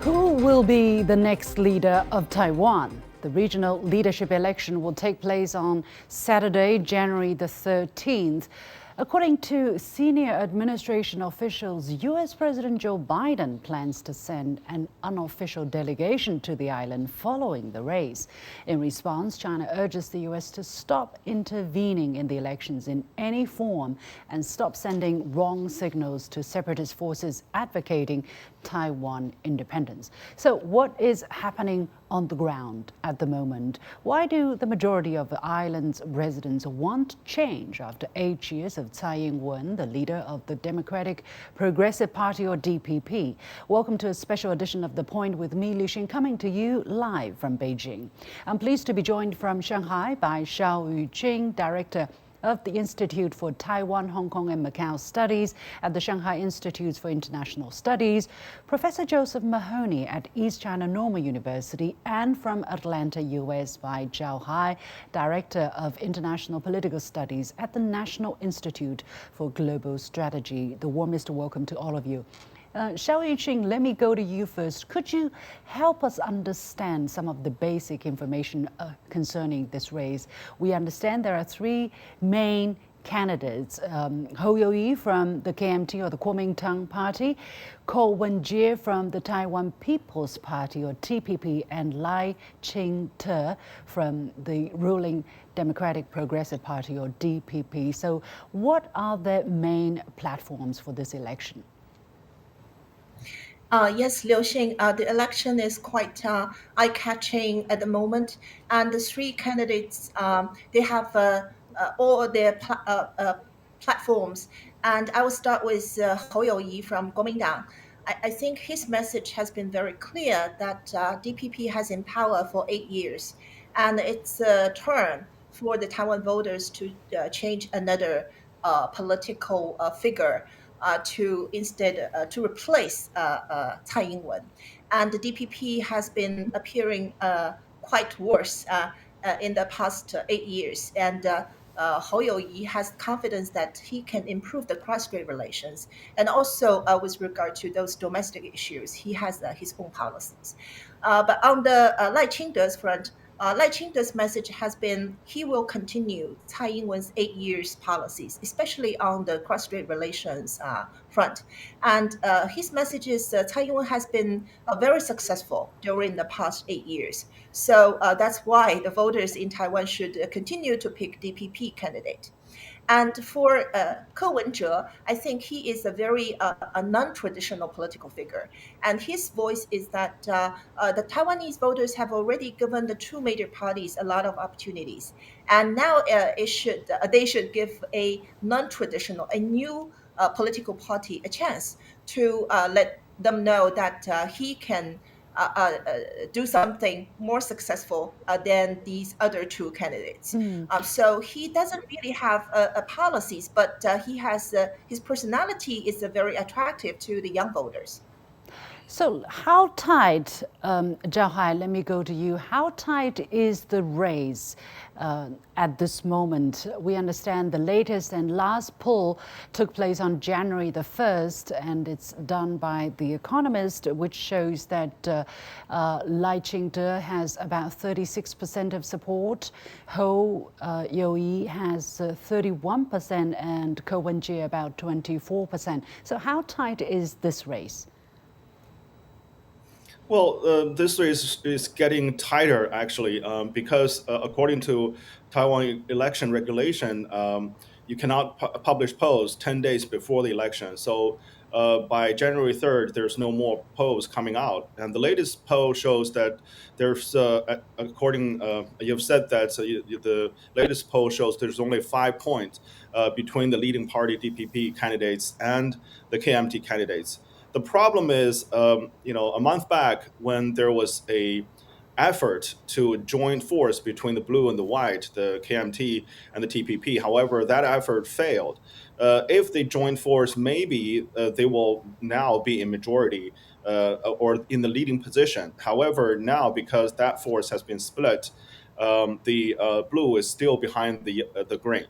Who will be the next leader of Taiwan? The regional leadership election will take place on Saturday, January the 13th. According to senior administration officials, U.S. President Joe Biden plans to send an unofficial delegation to the island following the race. In response, China urges the U.S. to stop intervening in the elections in any form and stop sending wrong signals to separatist forces advocating Taiwan independence. So what is happening on the ground at the moment? Why do the majority of the island's residents want change after 8 years of Tsai Ing-wen, the leader of the Democratic Progressive Party, or DPP? Welcome to a special edition of The Point with me, Li Xin, coming to you live from Beijing. I'm pleased to be joined from Shanghai by Shao Yuqing, Director of the Institute for Taiwan, Hong Kong and Macau Studies at the Shanghai Institute for International Studies, Professor Joseph Mahoney at East China Normal University, and from Atlanta, U.S. by Zhao Hai, Director of International Political Studies at the National Institute for Global Strategy. The warmest welcome to all of you. Shao Yuqing, let me go to you first. Could you help us understand some of the basic information concerning this race? We understand there are three main candidates, Hou You-yi from the KMT or the Kuomintang Party, Ko Wen-je from the Taiwan People's Party or TPP, and Lai Ching-te from the ruling Democratic Progressive Party or DPP. So what are the main platforms for this election? Yes, Liu Xing, the election is quite eye-catching at the moment, and the three candidates, they have all their platforms. And I will start with Hou You-yi from Kuomintang. I think his message has been very clear that DPP has in power for 8 years, and it's a turn for the Taiwan voters to change another political figure to instead to replace Tsai Ing-wen. And the DPP has been appearing quite worse in the past 8 years. And Hou You-yi has confidence that he can improve the cross-strait relations. And also with regard to those domestic issues, he has his own policies. But on the Lai Ching-te's front, Lai Ching-te's message has been he will continue Tsai Ing-wen's 8 years policies, especially on the cross-strait relations front. And his message is Tsai Ing-wen has been very successful during the past 8 years. So that's why the voters in Taiwan should continue to pick DPP candidate. And for Ko Wen-je, I think he is a very a non-traditional political figure. And his voice is that the Taiwanese voters have already given the two major parties a lot of opportunities. And now they should give a non-traditional, a new political party a chance to let them know that he can do something more successful than these other two candidates. So he doesn't really have policies, but he has his personality is very attractive to the young voters. So how tight, Zhao Hai, let me go to you. How tight is the race at this moment? We understand the latest and last poll took place on January the 1st, and it's done by The Economist, which shows that Lai Ching-te has about 36% of support, Hou You-yi has 31%, and Ko Wen-je about 24%. So how tight is this race? Well, this is getting tighter actually, because according to Taiwan election regulation, you cannot publish polls 10 days before the election. So by January 3rd, there's no more polls coming out. And the latest poll shows that there's, you've said that the latest poll shows there's only 5 points between the leading party DPP candidates and the KMT candidates. The problem is, a month back when there was a effort to join force between the blue and the white, the KMT and the TPP. However, that effort failed. If they join force, maybe they will now be in majority or in the leading position. However, now because that force has been split, the blue is still behind the green.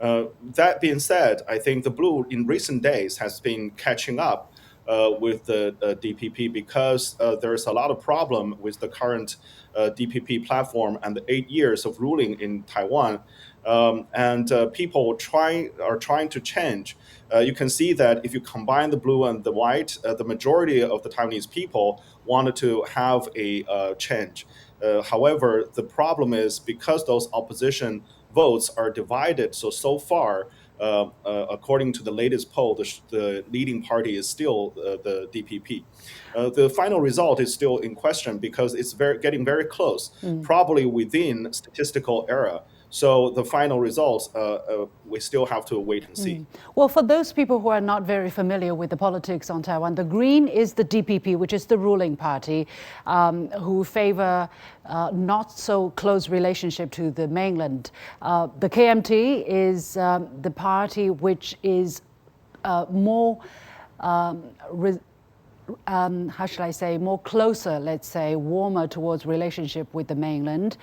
That being said, I think the blue in recent days has been catching up with the DPP because there's a lot of problem with the current DPP platform and the 8 years of ruling in Taiwan. And people are trying to change. You can see that if you combine the blue and the white, the majority of the Taiwanese people wanted to have a change. However, the problem is because those opposition votes are divided, so far, according to the latest poll, the leading party is still the DPP. The final result is still in question because it's getting very close, probably within statistical error. So the final results, we still have to wait and see. Well, for those people who are not very familiar with the politics on Taiwan, the green is the DPP, which is the ruling party, who favor not so close relationship to the mainland. The KMT is the party which is more how should I say, more closer, let's say, warmer towards relationship with the mainland.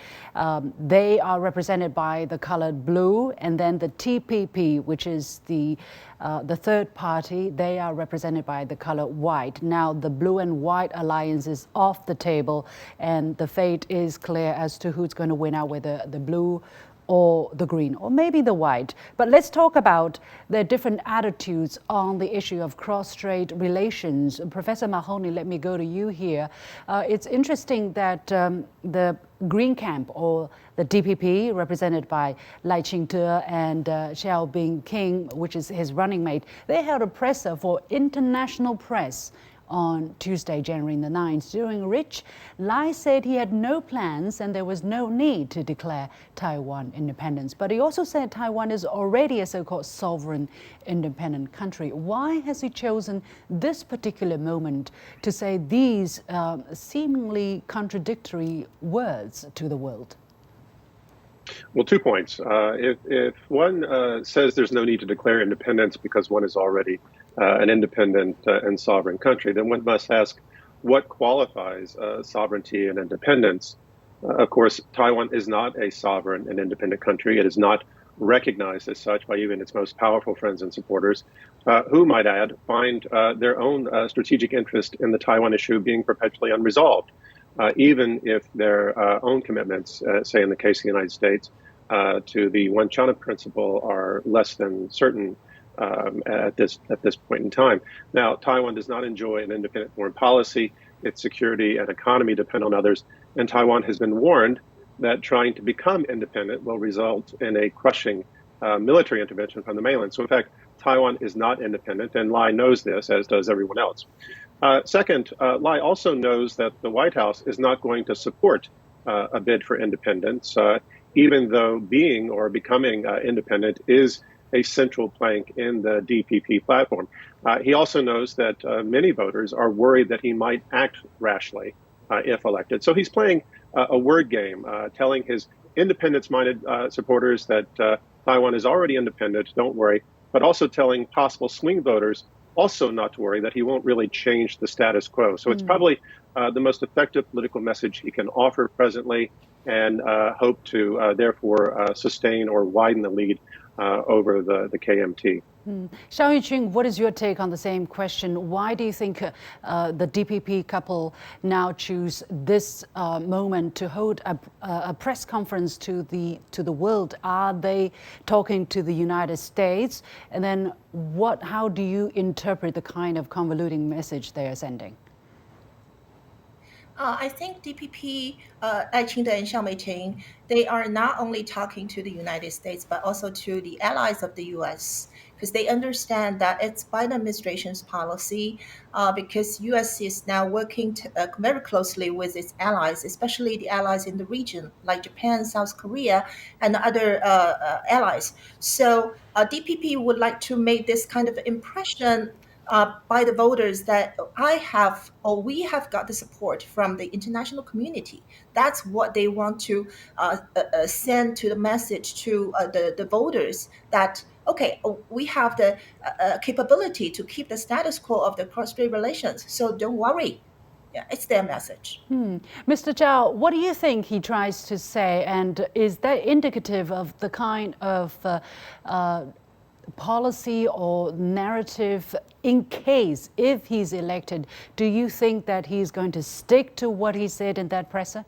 They are represented by the colored blue, and then the TPP, which is the third party, they are represented by the color white. Now, the blue and white alliance is off the table, and the fate is clear as to who's going to win out, whether the blue or the green, or maybe the white. But let's talk about their different attitudes on the issue of cross-strait relations. Professor Mahoney, let me go to you here. It's interesting that the Green Camp, or the DPP, represented by Lai Ching-te and Xiao Bing-king, which is his running mate, they held a presser for international press on Tuesday, January the 9th, during which Lai said he had no plans and there was no need to declare Taiwan independence. But he also said Taiwan is already a so-called sovereign independent country. Why has he chosen this particular moment to say these seemingly contradictory words to the world? Well, 2 points. If one says there's no need to declare independence because one is already an independent and sovereign country, then one must ask what qualifies sovereignty and independence. Of course, Taiwan is not a sovereign and independent country. It is not recognized as such by even its most powerful friends and supporters, who, might add, find their own strategic interest in the Taiwan issue being perpetually unresolved. Even if their own commitments, say in the case of the United States, to the One China principle are less than certain at this point in time. Now, Taiwan does not enjoy an independent foreign policy. Its security and economy depend on others, and Taiwan has been warned that trying to become independent will result in a crushing military intervention from the mainland. So, in fact, Taiwan is not independent, and Lai knows this, as does everyone else. Second, Lai also knows that the White House is not going to support a bid for independence, even though being or becoming independent is a central plank in the DPP platform. He also knows that many voters are worried that he might act rashly if elected. So he's playing a word game, telling his independence-minded supporters that Taiwan is already independent, don't worry, but also telling possible swing voters also not to worry, that he won't really change the status quo. So it's probably the most effective political message he can offer presently, and hope to therefore sustain or widen the lead over the KMT. Xiao Yuqing, what is your take on the same question? Why do you think the DPP couple now choose this moment to hold a press conference to the world? Are they talking to the United States? And then how do you interpret the kind of convoluting message they are sending? I think DPP, Lai Ching-te and Xiao Meiting, they are not only talking to the United States, but also to the allies of the U.S., because they understand that it's Biden administration's policy, because U.S. is now working very closely with its allies, especially the allies in the region, like Japan, South Korea, and other allies. So DPP would like to make this kind of impression by the voters that we have got the support from the international community. That's what they want to send to the message to the voters, that, okay, we have the capability to keep the status quo of the cross-strait relations, so don't worry. Yeah, it's their message. Mr. Zhao, what do you think he tries to say, and is that indicative of the kind of policy or narrative in case, if he's elected? Do you think that he's going to stick to what he said in that presser?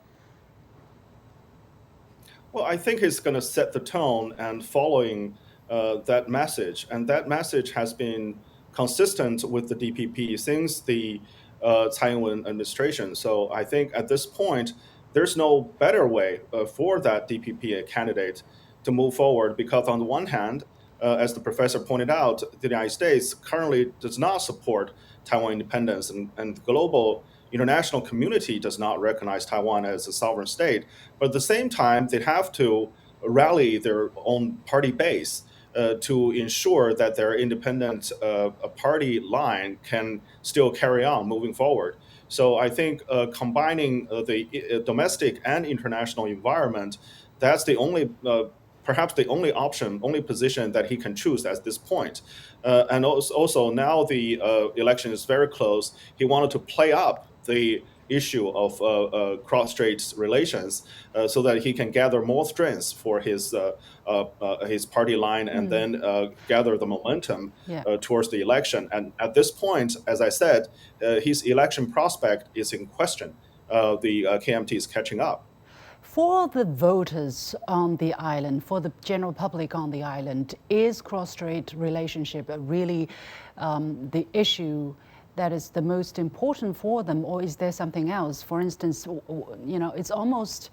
Well, I think he's going to set the tone and following that message. And that message has been consistent with the DPP since the Taiwan administration. So I think at this point, there's no better way for that DPP candidate to move forward because, on the one hand, as the professor pointed out, the United States currently does not support Taiwan independence, and the global international community does not recognize Taiwan as a sovereign state. But at the same time, they have to rally their own party base to ensure that their independent party line can still carry on moving forward. So I think combining the domestic and international environment, that's the only perhaps the only option, only position that he can choose at this point. And also now the election is very close. He wanted to play up the issue of cross-strait relations so that he can gather more strength for his party line and then gather the momentum towards the election. And at this point, as I said, his election prospect is in question. The KMT is catching up. For the voters on the island, for the general public on the island, is cross-strait relationship really the issue that is the most important for them, or is there something else? For instance, you know, it's almost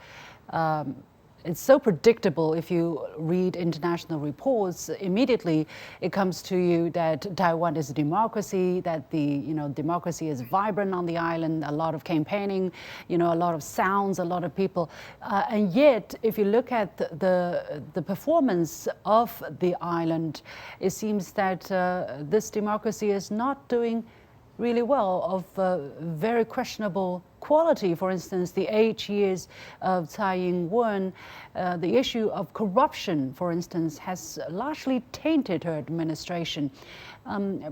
it's so predictable. If you read international reports, immediately it comes to you that Taiwan is a democracy, that the democracy is vibrant on the island, a lot of campaigning, a lot of sounds, a lot of people. And yet, if you look at the performance of the island, it seems that this democracy is not doing really well, of very questionable quality. For instance, the 8 years of Tsai Ing-wen, the issue of corruption, for instance, has largely tainted her administration.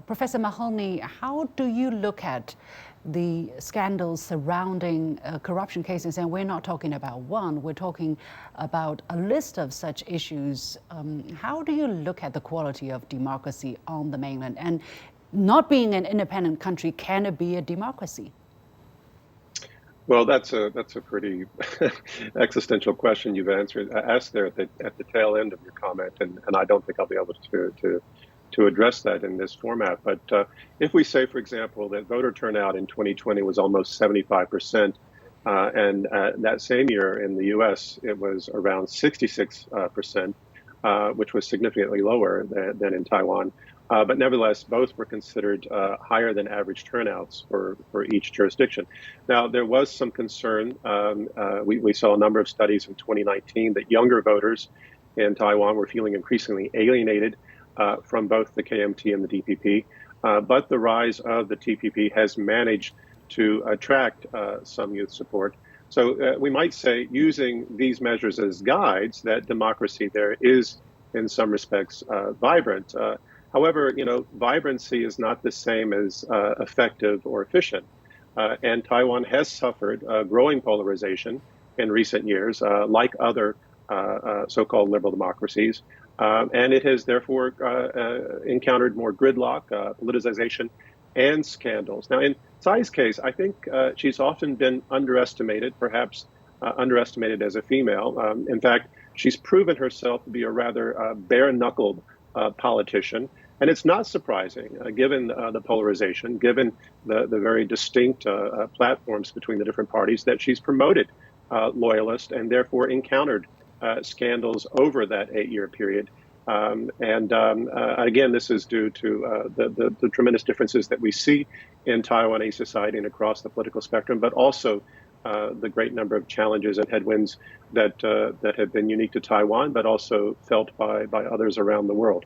Professor Mahoney, how do you look at the scandals surrounding corruption cases? And we're not talking about one, we're talking about a list of such issues. How do you look at the quality of democracy on the mainland? And not being an independent country, can it be a democracy? Well, that's a pretty existential question you've asked there at the tail end of your comment, and I don't think I'll be able to address that in this format. But if we say, for example, that voter turnout in 2020 was almost 75%, and that same year in the U.S. it was around 66%, which was significantly lower than in Taiwan. But nevertheless, both were considered higher than average turnouts for each jurisdiction. Now, there was some concern. We saw a number of studies in 2019 that younger voters in Taiwan were feeling increasingly alienated from both the KMT and the DPP. But the rise of the TPP has managed to attract some youth support. So we might say, using these measures as guides, that democracy there is, in some respects, vibrant. However, vibrancy is not the same as effective or efficient. And Taiwan has suffered growing polarization in recent years, like other so-called liberal democracies. And it has therefore encountered more gridlock, politicization, and scandals. Now, in Tsai's case, I think she's often been underestimated, perhaps underestimated as a female. In fact, she's proven herself to be a rather bare-knuckled politician. And it's not surprising, given the polarization, given the very distinct platforms between the different parties, that she's promoted loyalists and therefore encountered scandals over that 8-year period. Again, this is due to the tremendous differences that we see in Taiwanese society and across the political spectrum, but also the great number of challenges and headwinds that have been unique to Taiwan, but also felt by others around the world.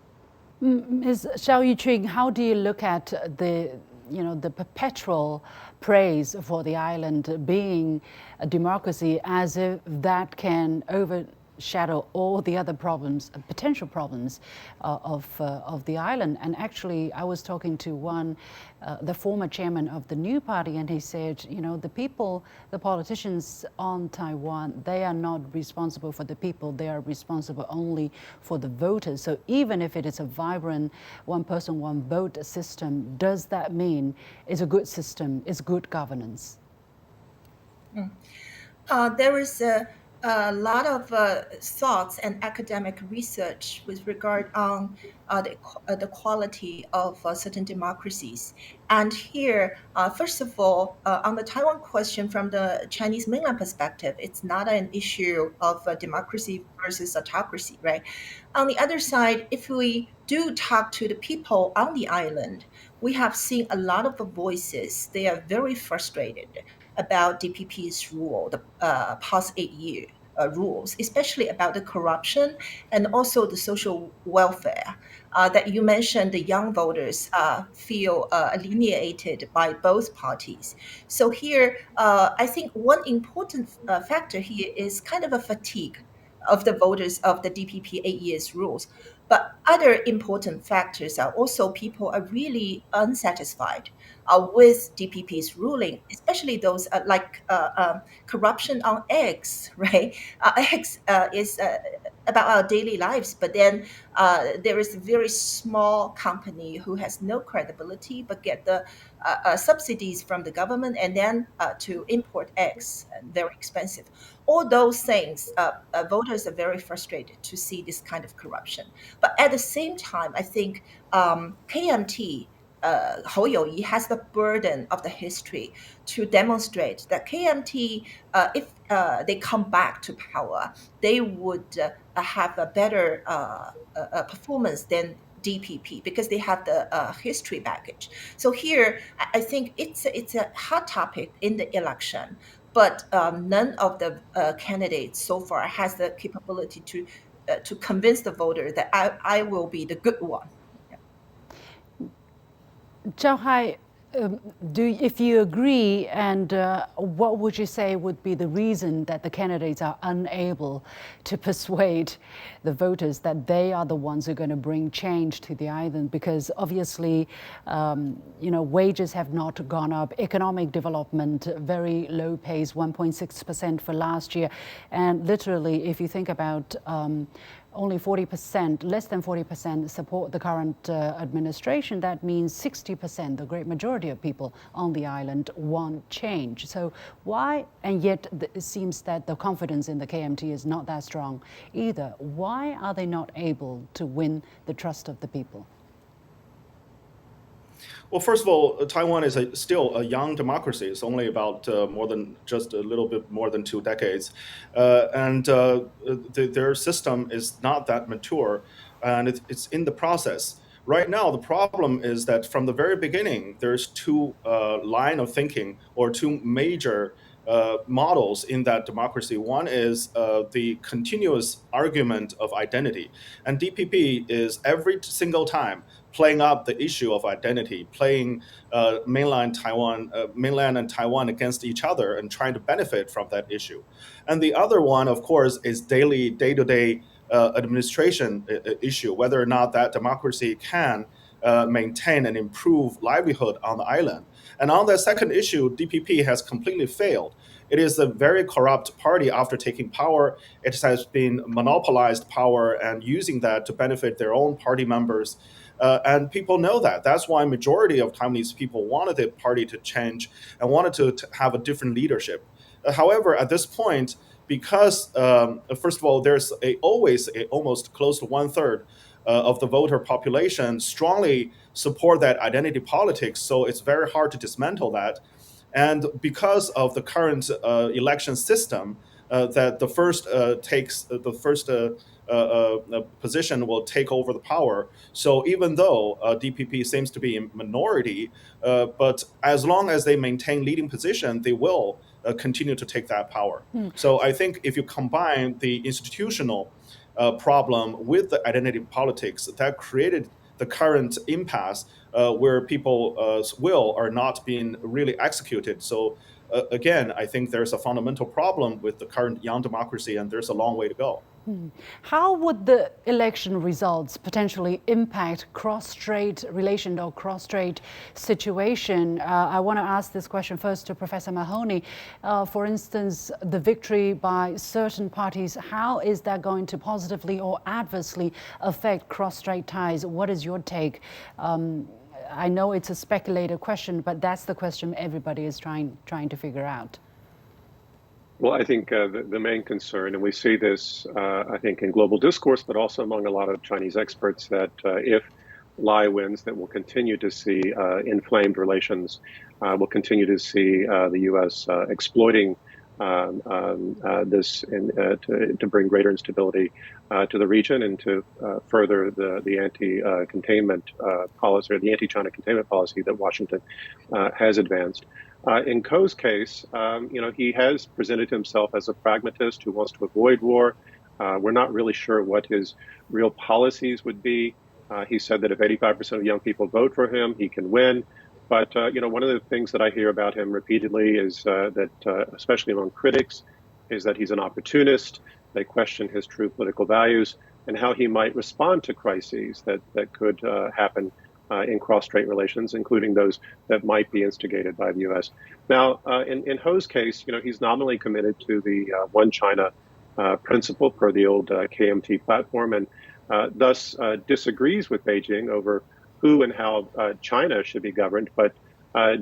Ms. Xiao Yuqing, how do you look at the perpetual praise for the island being a democracy, as if that can shadow all the other problems, potential problems of the island. And actually, I was talking to the former chairman of the new party, and he said, you know, the people, the politicians on Taiwan, they are not responsible for the people. They are responsible only for the voters. So even if it is a vibrant one person, one vote system, does that mean it's a good system, it's good governance? There is a lot of thoughts and academic research with regard on the quality of certain democracies. And here, first of all, on the Taiwan question from the Chinese mainland perspective, it's not an issue of democracy versus autocracy, right? On the other side, if we do talk to the people on the island, we have seen a lot of the voices. They are very frustrated about DPP's rule, the past 8 year rules, especially about the corruption and also the social welfare. That you mentioned, the young voters feel alienated by both parties. So here, I think one important factor here is kind of a fatigue of the voters of the DPP 8 years rules. But other important factors are also people are really unsatisfied with DPP's ruling, especially those corruption on eggs, right? Eggs is about our daily lives, but then there is a very small company who has no credibility but get the subsidies from the government and then to import eggs, very expensive. All those things, voters are very frustrated to see this kind of corruption. But at the same time, I think KMT Hou Youyi has the burden of the history to demonstrate that KMT, if they come back to power, they would have a better performance than DPP because they have the history baggage. So here, I think it's a hot topic in the election, but none of the candidates so far has the capability to convince the voter that I will be the good one. Zhao Hai, if you agree, and what would you say would be the reason that the candidates are unable to persuade the voters that they are the ones who are going to bring change to the island? Because obviously, wages have not gone up, economic development, very low pace, 1.6% for last year. And literally, if you think about only 40%, less than 40% support the current administration. That means 60%, the great majority of people on the island want change. So why, and yet it seems that the confidence in the KMT is not that strong either. Why are they not able to win the trust of the people? Well, first of all, Taiwan is still a young democracy. It's only about just a little bit more than 2 decades. And their system is not that mature, and it's in the process. Right now, the problem is that from the very beginning, there's two line of thinking or two major models in that democracy. One is the continuous argument of identity. And DPP is every single time playing up the issue of identity, playing mainland and Taiwan against each other and trying to benefit from that issue. And the other one, of course, is day-to-day administration issue, whether or not that democracy can maintain and improve livelihood on the island. And on that second issue, DPP has completely failed. It is a very corrupt party after taking power. It has been monopolized power and using that to benefit their own party members. And people know that. That's why majority of Taiwanese people wanted the party to change and wanted to have a different leadership. However, at this point, because first of all, there's always almost close to 1/3 of the voter population strongly support that identity politics. So it's very hard to dismantle that. And because of the current election system, that the first position will take over the power. So even though DPP seems to be in minority, but as long as they maintain leading position, they will continue to take that power. So I think if you combine the institutional problem with the identity politics, that created the current impasse where people's will are not being really executed. So again, I think there's a fundamental problem with the current young democracy, and there's a long way to go. How would the election results potentially impact cross-strait relation or cross-strait situation? I want to ask this question first to Professor Mahoney. For instance, the victory by certain parties, how is that going to positively or adversely affect cross-strait ties? What is your take? I know it's a speculative question, but that's the question everybody is trying to figure out. Well, I think the main concern, and we see this, I think, in global discourse, but also among a lot of Chinese experts, that if Lai wins, that we'll continue to see inflamed relations. We'll continue to see the U.S. exploiting this to bring greater instability to the region and to further the anti-containment policy, or the anti-China containment policy that Washington has advanced. In Koh's case, he has presented himself as a pragmatist who wants to avoid war. We're not really sure what his real policies would be. He said that if 85% of young people vote for him, he can win. But one of the things that I hear about him repeatedly is that, especially among critics, is that he's an opportunist. They question his true political values and how he might respond to crises that could happen in cross-strait relations, including those that might be instigated by the U.S. Now, in Ho's case, he's nominally committed to the One China principle per the old KMT platform, and thus disagrees with Beijing over who and how China should be governed. But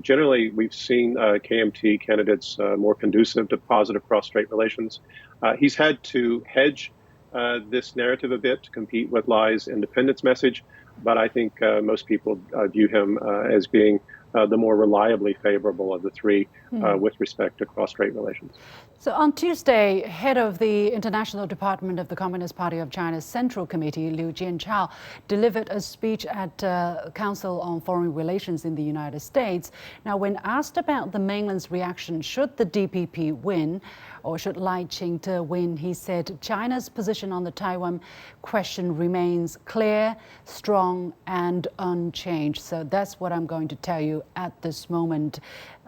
generally, we've seen KMT candidates more conducive to positive cross-strait relations. He's had to hedge this narrative a bit to compete with Lai's independence message, but I think most people view him as being the more reliably favorable of the three with respect to cross-strait relations. So on Tuesday, head of the International Department of the Communist Party of China's Central Committee, Liu Jianchao, delivered a speech at Council on Foreign Relations in the United States. Now, when asked about the mainland's reaction should the DPP win, or should Lai Ching-te win, he said China's position on the Taiwan question remains clear, strong, and unchanged. So that's what I'm going to tell you at this moment.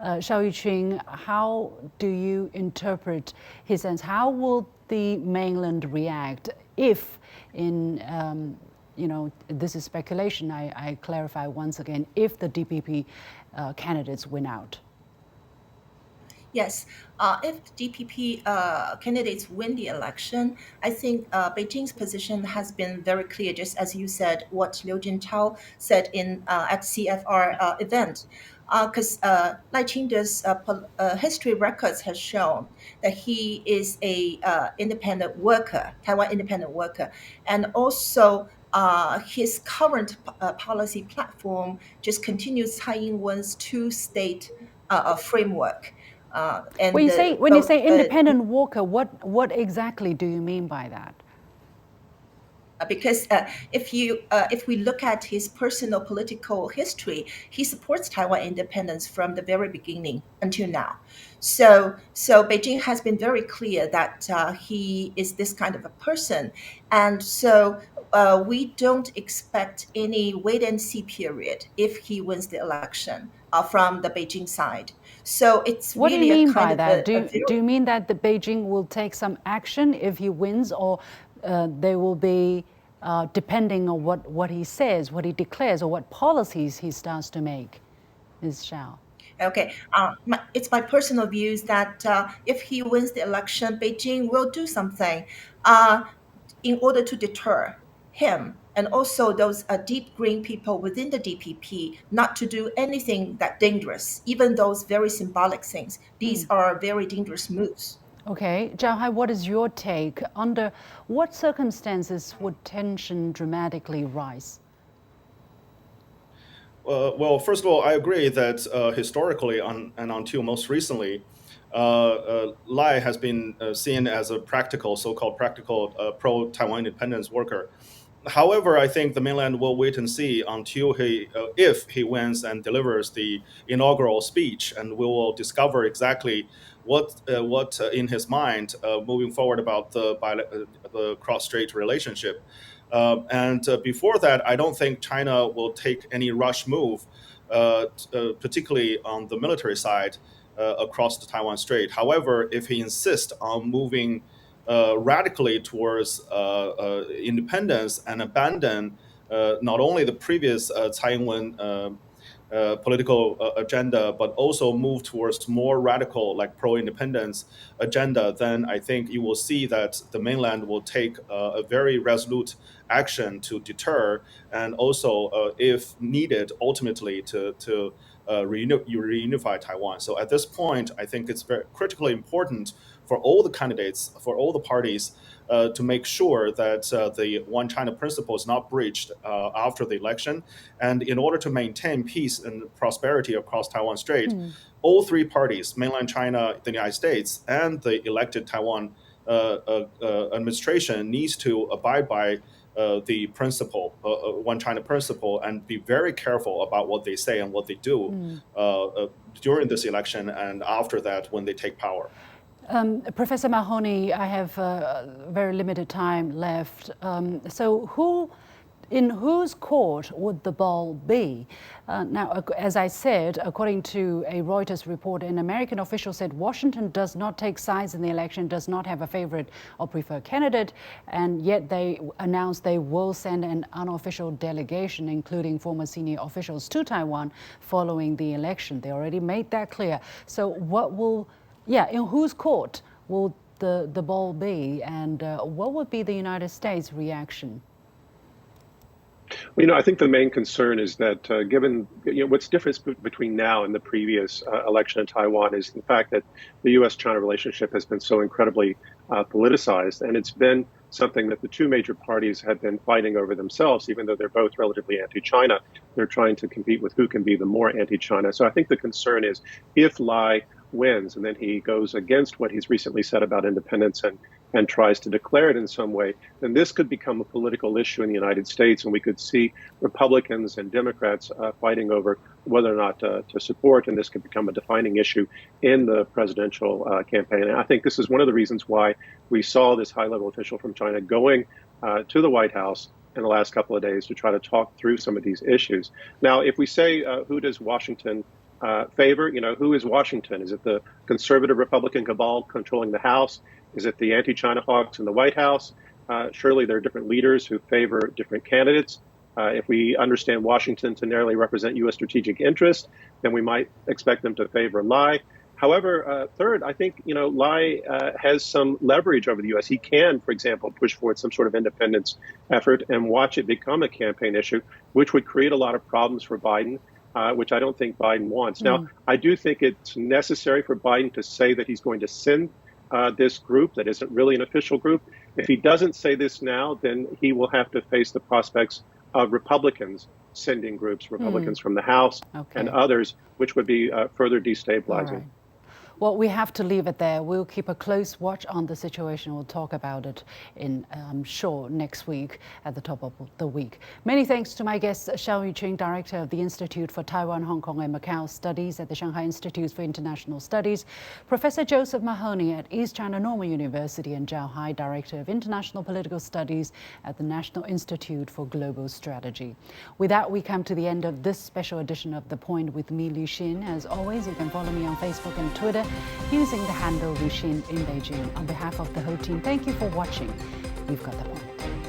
Xiao Yuqing, how do you interpret his sense? How will the mainland react if this is speculation, I clarify once again, if the DPP candidates win out? Yes, if the DPP candidates win the election, I think Beijing's position has been very clear, just as you said, what Liu Jintao said at CFR event. Because Lai Ching-te's history records has shown that he is a independent worker, Taiwan independent worker, and also his current policy platform just continues Tsai Ing-wen's two-state framework. When you say independent worker, what exactly do you mean by that? Because if we look at his personal political history, he supports Taiwan independence from the very beginning until now. So Beijing has been very clear that he is this kind of a person, and so we don't expect any wait and see period if he wins the election from the Beijing side. So it's what really do you mean a kind by of that? do you mean that the Beijing will take some action if he wins, or they will be depending on what he says, what he declares, or what policies he starts to make, Ms. Xiao? Okay, it's my personal views that if he wins the election, Beijing will do something in order to deter him and also those deep green people within the DPP not to do anything that dangerous, even those very symbolic things. These are very dangerous moves. Okay, Zhao Hai, what is your take? Under what circumstances would tension dramatically rise? Well, first of all, I agree that historically and until most recently, Lai has been seen as a practical, so-called practical pro-Taiwan independence worker. However, I think the mainland will wait and see until if he wins and delivers the inaugural speech, and we will discover exactly what in his mind moving forward about the cross-strait relationship. And before that, I don't think China will take any rush move, particularly on the military side across the Taiwan Strait. However, if he insists on moving radically towards independence and abandon not only the previous Taiwan political agenda, but also move towards more radical, like pro-independence agenda, then I think you will see that the mainland will take a very resolute action to deter, and also, if needed, ultimately to reunify Taiwan. So at this point, I think it's very critically important for all the candidates, for all the parties, to make sure that the One China principle is not breached after the election. And in order to maintain peace and prosperity across Taiwan Strait, all three parties, mainland China, the United States, and the elected Taiwan administration, needs to abide by the principle, One China principle, and be very careful about what they say and what they do during this election and after that when they take power. Professor Mahoney, I have very limited time left. In whose court would the ball be? Now, as I said, according to a Reuters report, an American official said Washington does not take sides in the election, does not have a favorite or preferred candidate, and yet they announced they will send an unofficial delegation, including former senior officials, to Taiwan following the election. They already made that clear. So in whose court will the ball be, and what would be the United States' reaction? Well, I think the main concern is that given what's different between now and the previous election in Taiwan is the fact that the U.S.-China relationship has been so incredibly politicized, and it's been something that the two major parties have been fighting over themselves, even though they're both relatively anti-China. They're trying to compete with who can be the more anti-China. So I think the concern is if Lai wins and then he goes against what he's recently said about independence and tries to declare it in some way, then this could become a political issue in the United States, and we could see Republicans and Democrats fighting over whether or not to support, and this could become a defining issue in the presidential campaign. And I think this is one of the reasons why we saw this high-level official from China going to the White House in the last couple of days to try to talk through some of these issues. Now, if we say who does Washington favor, who is Washington? Is it the conservative Republican cabal controlling the House? Is it the anti-China hawks in the White House? Surely there are different leaders who favor different candidates. If we understand Washington to narrowly represent U.S. strategic interests, then we might expect them to favor Lai. However, third, I think, Lai has some leverage over the U.S. He can, for example, push forward some sort of independence effort and watch it become a campaign issue, which would create a lot of problems for Biden, which I don't think Biden wants. Now, I do think it's necessary for Biden to say that he's going to send this group that isn't really an official group. If he doesn't say this now, then he will have to face the prospects of Republicans sending groups, Republicans from the House and others, which would be further destabilizing. Well, we have to leave it there. We'll keep a close watch on the situation. We'll talk about it in, I'm sure, next week at the top of the week. Many thanks to my guest, Xiao Yuqing, Director of the Institute for Taiwan, Hong Kong and Macau Studies at the Shanghai Institute for International Studies, Professor Joseph Mahoney at East China Normal University, and Zhao Hai, Director of International Political Studies at the National Institute for Global Strategy. With that, we come to the end of this special edition of The Point with me, Lu Xin. As always, you can follow me on Facebook and Twitter using the handle Lu Xin in Beijing. On behalf of the whole team, thank you for watching. We've got the point.